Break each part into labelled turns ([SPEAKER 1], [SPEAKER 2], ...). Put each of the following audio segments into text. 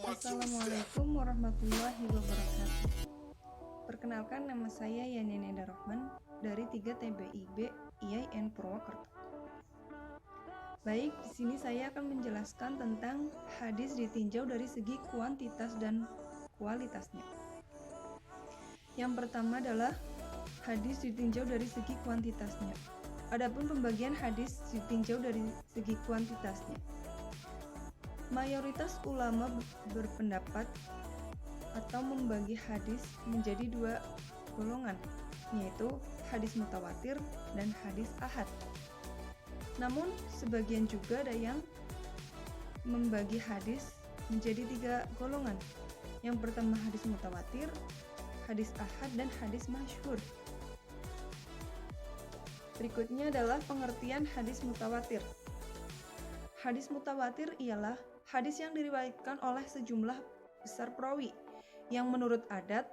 [SPEAKER 1] Assalamualaikum warahmatullahi wabarakatuh. Perkenalkan, nama saya Yani Neda Rohman dari 3 TBIB IAIN Purwokerto. Baik, di sini saya akan menjelaskan tentang hadis ditinjau dari segi kuantitas dan kualitasnya. Yang pertama adalah hadis ditinjau dari segi kuantitasnya. Adapun pembagian hadis ditinjau dari segi kuantitasnya. Mayoritas ulama berpendapat atau membagi hadis menjadi 2 golongan, yaitu hadis mutawatir dan hadis ahad. Namun, sebagian juga ada yang membagi hadis menjadi 3 golongan. Yang pertama hadis mutawatir, hadis ahad, dan hadis masyhur. Berikutnya adalah pengertian hadis mutawatir. Hadis mutawatir ialah hadis yang diriwayatkan oleh sejumlah besar perawi yang menurut adat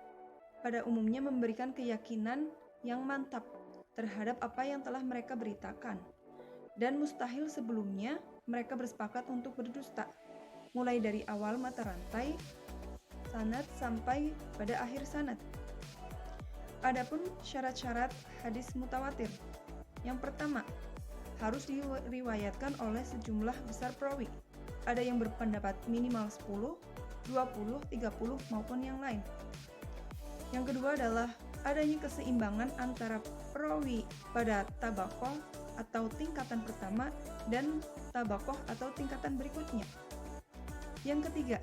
[SPEAKER 1] pada umumnya memberikan keyakinan yang mantap terhadap apa yang telah mereka beritakan, dan mustahil sebelumnya mereka bersepakat untuk berdusta, mulai dari awal mata rantai sanad sampai pada akhir sanad. Adapun syarat-syarat hadis mutawatir. Yang pertama, harus diriwayatkan oleh sejumlah besar perawi. Ada yang berpendapat minimal 10, 20, 30 maupun yang lain. Yang kedua adalah adanya keseimbangan antara perawi pada tabakoh atau tingkatan pertama dan tabakoh atau tingkatan berikutnya. Yang ketiga,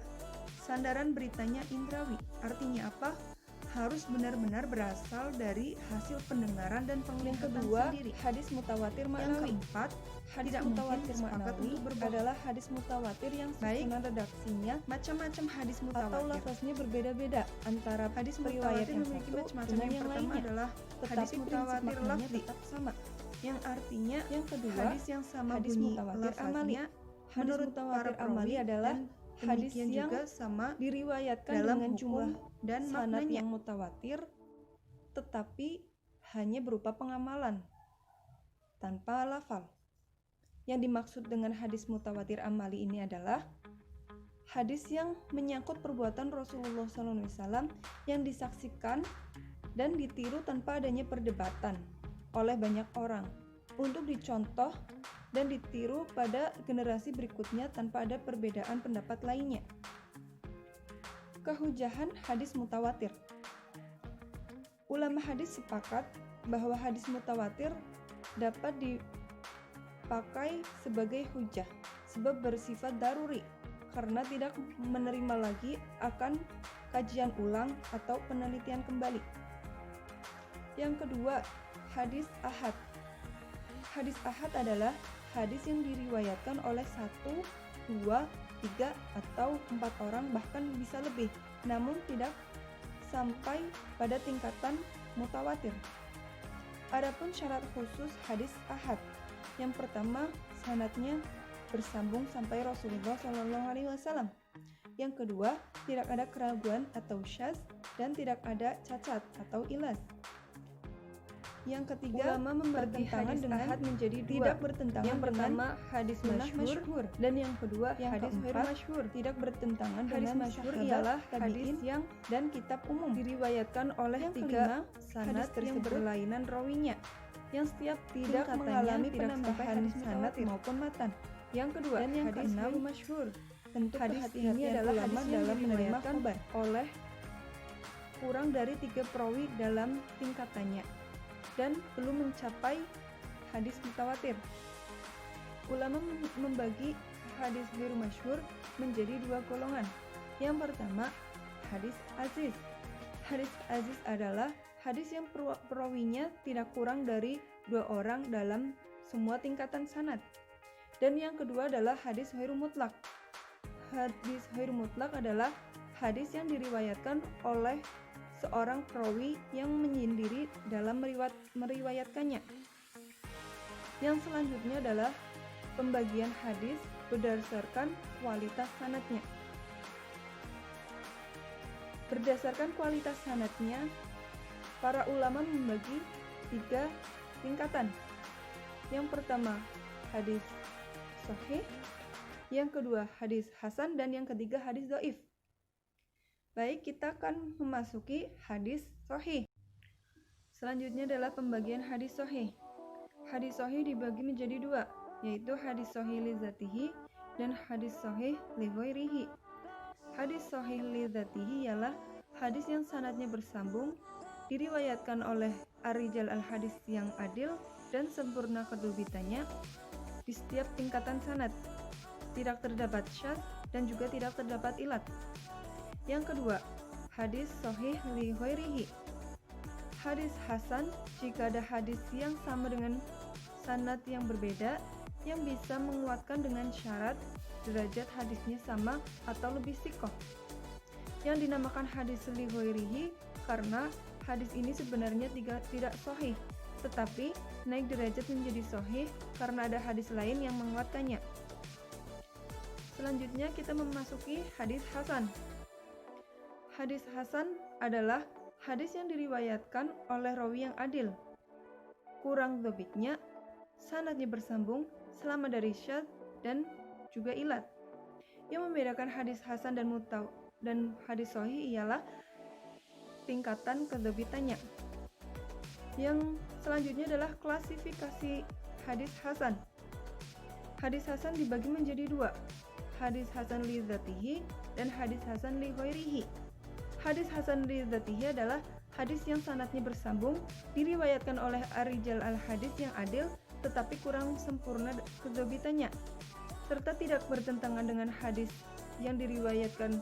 [SPEAKER 1] sandaran beritanya indrawi. Artinya apa? Harus benar-benar berasal dari hasil pendengaran dan penglihatan sendiri. Hadis mutawatir maknawi. Yang keempat, hadis mutawatir maknawi adalah hadis mutawatir yang susunan redaksinya macam-macam hadis mutawatir atau lafaznya berbeda-beda antara hadis mutawatir yang memiliki macam-macam. Yang lainnya adalah hadis mutawatir lafzi tetap sama, yang artinya yang kedua hadis yang sama hadis mutawatir amali. Menurut para amali adalah hadis yang juga sama diriwayatkan dengan jumlah dan sanad yang mutawatir, tetapi hanya berupa pengamalan tanpa lafal. Yang dimaksud dengan hadis mutawatir amali ini adalah hadis yang menyangkut perbuatan Rasulullah SAW yang disaksikan dan ditiru tanpa adanya perdebatan oleh banyak orang, untuk dicontoh dan ditiru pada generasi berikutnya tanpa ada perbedaan pendapat lainnya. Kehujahan hadis mutawatir. Ulama hadis sepakat bahwa hadis mutawatir dapat dipakai sebagai hujah sebab bersifat daruri karena tidak menerima lagi akan kajian ulang atau penelitian kembali. Yang kedua, hadis ahad. Hadis ahad adalah hadis yang diriwayatkan oleh 1, 2, 3, atau 4 orang, bahkan bisa lebih, namun tidak sampai pada tingkatan mutawatir. Adapun syarat khusus hadis ahad. Yang pertama, sanadnya bersambung sampai Rasulullah SAW. Yang kedua, tidak ada keraguan atau syadz dan tidak ada cacat atau ilas. Yang ketiga, ulama membagi hadis ahad menjadi 2, tidak bertentangan. Yang pertama, hadis masyhur, dan yang kedua, hadis masyhur, tidak bertentangan. Hadis masyhur ialah hadis yang dan kitab umum diriwayatkan oleh 3 sanad yang berlainan rawinya, yang setiap tidak mengalami penambahan sanad maupun matan. Yang kedua, dan yang keenam, masyhur. Bentuk hadis ini adalah hadis dalam menerima khabar oleh kurang dari 3 perawi dalam tingkatannya dan belum mencapai hadis mutawatir. Ulama membagi hadis ghairu masyhur menjadi 2 golongan. Yang pertama, hadis aziz. Hadis aziz adalah hadis yang perawinya tidak kurang dari 2 orang dalam semua tingkatan sanad. Dan yang kedua adalah hadis ghairu mutlak. Hadis ghairu mutlak adalah hadis yang diriwayatkan oleh seorang perawi yang menyendiri dalam meriwayatkannya. Yang selanjutnya adalah pembagian hadis berdasarkan kualitas sanadnya. Berdasarkan kualitas sanadnya, para ulama membagi 3 tingkatan. Yang pertama, hadis sahih. Yang kedua, hadis hasan. Dan yang ketiga, hadis dhaif. Baik, kita akan memasuki hadis sahih. Selanjutnya adalah pembagian hadis sahih. Hadis sahih dibagi menjadi dua, yaitu hadis sahih li dzatihi dan hadis sahih li ghairihi. Hadis sahih li dzatihi ialah hadis yang sanadnya bersambung, diriwayatkan oleh ar-rijal al-hadis yang adil dan sempurna kedudukannya di setiap tingkatan sanad. Tidak terdapat syadz dan juga tidak terdapat ilat. Yang kedua, hadis sahih li ghairihi. Hadis hasan jika ada hadis yang sama dengan sanad yang berbeda yang bisa menguatkan dengan syarat derajat hadisnya sama atau lebih sikoh. Yang dinamakan hadis li ghairihi karena hadis ini sebenarnya tidak sahih, tetapi naik derajat menjadi sahih karena ada hadis lain yang menguatkannya. Selanjutnya kita memasuki hadis hasan. Hadis hasan adalah hadis yang diriwayatkan oleh rawi yang adil. Kurang dhabitnya, sanadnya bersambung selama dari syadz dan juga ilat. Yang membedakan hadis hasan dan hadis sahih ialah tingkatan kedhabitannya. Yang selanjutnya adalah klasifikasi hadis hasan. Hadis hasan dibagi menjadi dua, hadis hasan li dzatihi dan hadis hasan li ghairihi. Hadis hasan li dzatihi adalah hadis yang sanadnya bersambung, diriwayatkan oleh ar-rijal al-hadis yang adil tetapi kurang sempurna kedhabitannya, serta tidak bertentangan dengan hadis yang diriwayatkan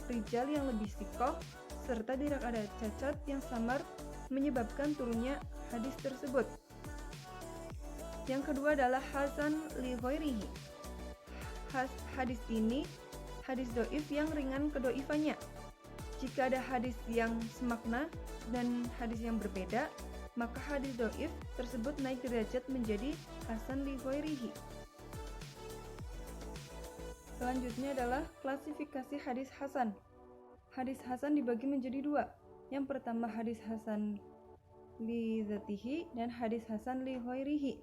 [SPEAKER 1] rijal yang lebih sikoh, serta tidak ada cacat yang samar menyebabkan turunnya hadis tersebut. Yang kedua adalah hasan li ghairihi. Hadis ini hadis dhaif yang ringan kedhaifannya. Jika ada hadis yang semakna dan hadis yang berbeda, maka hadis dhaif tersebut naik derajat menjadi hasan li ghairihi. Selanjutnya adalah klasifikasi hadis hasan. Hadis hasan dibagi menjadi dua. Yang pertama hadis hasan li dzatihi dan hadis hasan li ghairihi.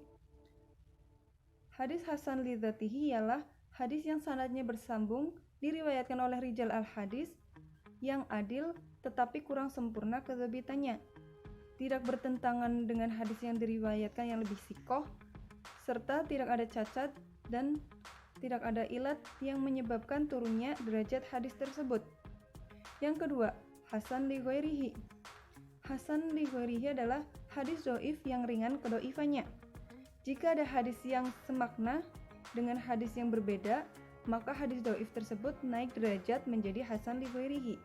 [SPEAKER 1] Hadis hasan li dzatihi ialah hadis yang sanadnya bersambung, diriwayatkan oleh rijal al-hadis yang adil tetapi kurang sempurna kedhabitannya. Tidak bertentangan dengan hadis yang diriwayatkan yang lebih sikoh, serta tidak ada cacat dan tidak ada ilat yang menyebabkan turunnya derajat hadis tersebut. Yang kedua, hasan li ghairihi. Hasan li ghairihi adalah hadis dhaif yang ringan kedhaifannya. Jika ada hadis yang semakna dengan hadis yang berbeda, maka hadis dhaif tersebut naik derajat menjadi hasan li ghairihi.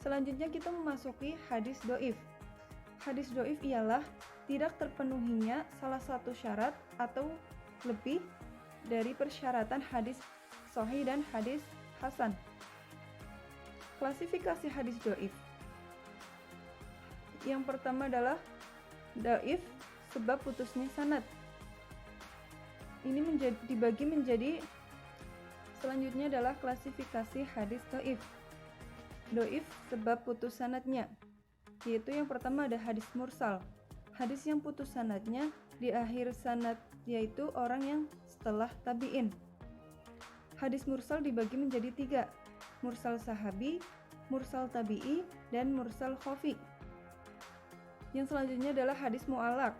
[SPEAKER 1] Selanjutnya kita memasuki hadis dhaif. Hadis dhaif ialah tidak terpenuhinya salah satu syarat atau lebih dari persyaratan hadis sahih dan hadis hasan. Klasifikasi hadis dhaif. Yang pertama adalah dhaif sebab putusnya sanad. Ini dibagi menjadi selanjutnya adalah klasifikasi hadis dhaif. Dhaif sebab putus sanadnya, yaitu yang pertama ada hadis mursal. Hadis yang putus sanadnya di akhir sanad, yaitu orang yang setelah tabi'in. Hadis mursal dibagi menjadi tiga, mursal sahabi, mursal tabi'i, dan mursal khafi. Yang selanjutnya adalah hadis mu'allaq.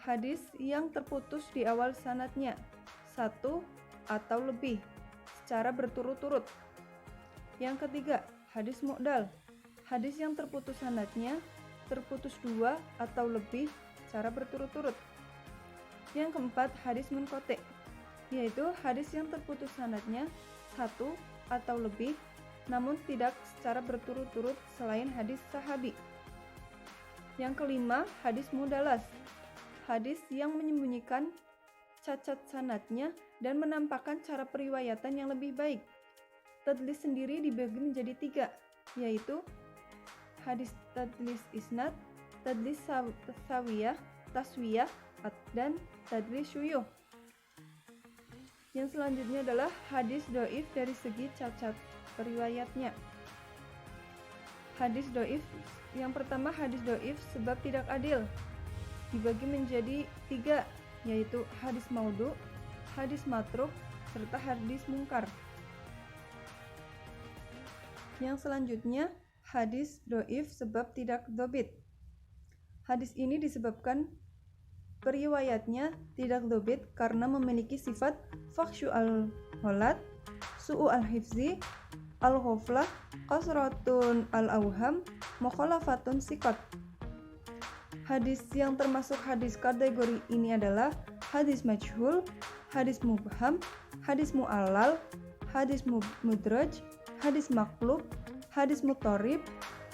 [SPEAKER 1] Hadis yang terputus di awal sanadnya, satu atau lebih, secara berturut-turut. Yang ketiga, hadis mu'dal. Hadis yang terputus sanadnya, terputus dua atau lebih, secara berturut-turut. Yang keempat, hadis munqati', yaitu hadis yang terputus sanadnya, satu atau lebih, namun tidak secara berturut-turut selain hadis sahabi. Yang kelima, hadis mudalas. Hadis yang menyembunyikan cacat sanadnya dan menampakkan cara periwayatan yang lebih baik. Tadlis sendiri dibagi menjadi tiga, yaitu hadis tadlis isnad, tadlis taswiyah, dan tadlis syuyuh. Yang selanjutnya adalah hadis dhaif dari segi cacat periwayatnya. Hadis dhaif, yang pertama hadis dhaif sebab tidak adil, dibagi menjadi tiga, yaitu hadis maudhu, hadis matruk, serta hadis mungkar. Yang selanjutnya, hadis doif sebab tidak dobit. Hadis ini disebabkan periwayatnya tidak dobit karena memiliki sifat fakhsyu al-holat, su'u al-hifzi, al-ghaflah, kasratun al-awham, mukhalafatun sikot. Hadis yang termasuk hadis kategori ini adalah hadis majhul, hadis mubham, hadis mu'allal, hadis mudraj, hadis maklub, hadis mutarib,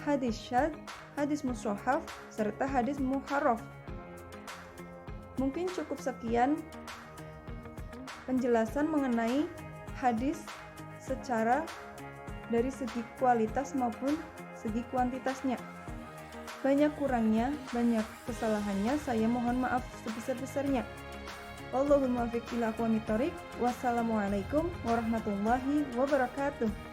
[SPEAKER 1] hadis syadz, hadis mushahaf, serta hadis muharraf. Mungkin cukup sekian penjelasan mengenai hadis secara dari segi kualitas maupun segi kuantitasnya. Banyak kurangnya, banyak kesalahannya, saya mohon maaf sebesar-besarnya. Wallahul muwaffiq ila aqwamit thoriq. Wassalamualaikum warahmatullahi wabarakatuh.